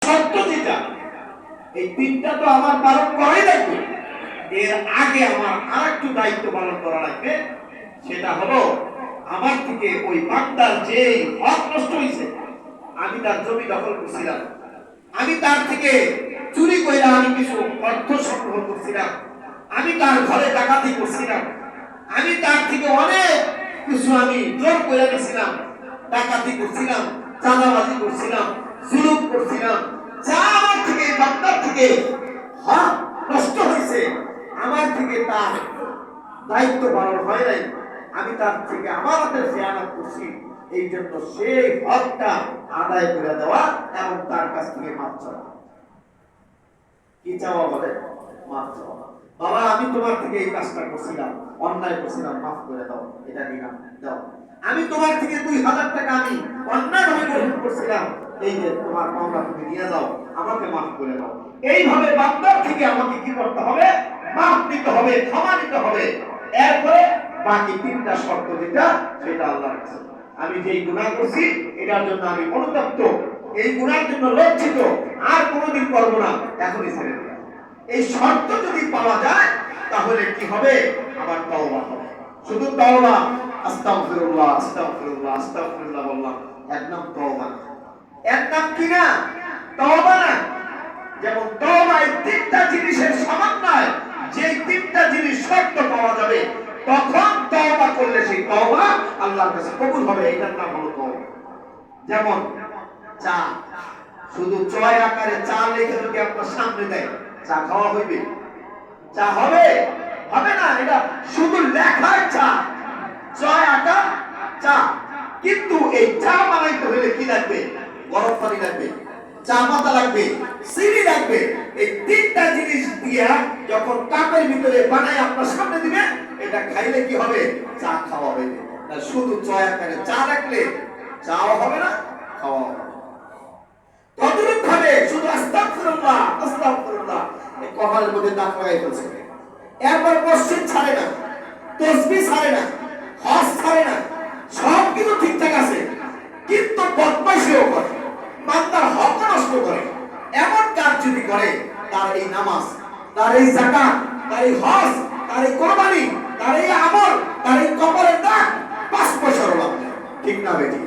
শর্ত যেটা, এই তিনটা তো আমার পালন করাই লাগবে। এর আগে আমার আরেকটু দায়িত্ব পালন করা লাগবে, সেটা হলো আমার থেকে ওই বান্দার যে হক নষ্ট হয়েছে, আমি তার জমি দখল করছিলাম, আমি তার থেকে চুরি করে আমি কিছু অর্থ সংগ্রহ করছিলাম, আমি তার ঘরে ডাকাতি করছিলাম, আমি তার থেকে অনেক কিছু আমি জোর করে নিয়েছিলাম, ডাকাতি করছিলাম, চাঁদাবাজি করছিলাম, জুলুম করছিলাম, যা আমার থেকে বান্দার থেকে হক নষ্ট হয়েছে, আমার থেকে তার দায়িত্ব পালন হয় নাই, আমি তার থেকে আমার হাতের খেয়ানত করছি, এই জন্য সেই হকটা আদায় করে দেওয়া এবং তার কাছ থেকে মাপ চাওয়া। কি চাওয়া বলে? মাপ চাওয়া। বাবা, আমি তোমার থেকে এই কাজটা করছিলাম, অন্যায় করছিলাম, মাফ করে দাও, এটা নিলাম, দাও। আমি তোমার থেকে 2000 টাকা আমি অন্যায়ভাবে গ্রহণ করছিলাম, এই যে তোমার পাওনা তুমি নিয়ে যাও, আমাকে মাফ করে দাও। এইভাবে বান্দার থেকে আমাকে কি করতে হবে? মাফ নিতে হবে, ক্ষমা নিতে হবে। এরপরে বাকি তিনটা শর্ত যেটা, সেটা আল্লাহর কাছে। আমি যেই গুনাহ করছি এটার জন্য আমি অনুতপ্ত, এই গুনাহের জন্য লজ্জিত, আর কোনোদিন করব না, এখনই ছেড়ে দিলাম। এই শর্ত যদি পাওয়া যায় তাহলে কি হবে? আমার তওবা হবে। শুধু তওবা, আস্তাগফিরুল্লাহ আস্তাগফিরুল্লাহ আস্তাগফিরুল্লাহ বললাম, এক নাম তওবা, এক নাম কি না? তওবা না। যেমন তওবা এই তিনটা জিনিসের সমন্বয়, যে তিনটা জিনিস শর্ত পাওয়া যাবে, তখন তওবা করলে সেই তওবা আল্লাহর কাছে কবুল হবে। এটার নাম হলো তওবা। যেমন চা, শুধু চয় আকারে চা লিখে যদি আপনার সামনে দেয়, চা খাওয়া হইবে? চা হবে? হবে না। এটা শুধু লেখায় চা, চয় আকা চা। কিন্তু এই চা বানাইতে হলে কি লাগবে? গরম পানি লাগবে, চা পাতা লাগবে, চিনি লাগবে। এই তিনটা জিনিস দিয়া যখন কাপের ভিতরে বানাই আপনার সামনে দিবে, এটা খাইলে কি হবে? চা খাওয়া হবে। না শুধু চয় আকারে চা রাখলে চাও হবে না, খাওয়া হবে না। ততটুক ভাবে শুধু আস্তাগফিরুল্লাহ আস্তাগফিরুল্লাহ এই কপালের মধ্যে দাগ লাগাই ফেলছে। এরপর মসজিদ ছাড়ে না, তাসবিহ ছাড়ে না, হজ ছাড়ে না, সব কিছু ঠিকঠাক আছে, কিন্তু বদমাইশিও করে, বান্দার হক নষ্ট করে। এমন কাজ যদি করে, তার এই নামাজ, তার এই যাকাত, তার এই হজ, তার এই কুরবানি, তার এই আমল, তার এই কবরের দাগ 5 পয়সারও লাভ নেই। ঠিক না বেটি?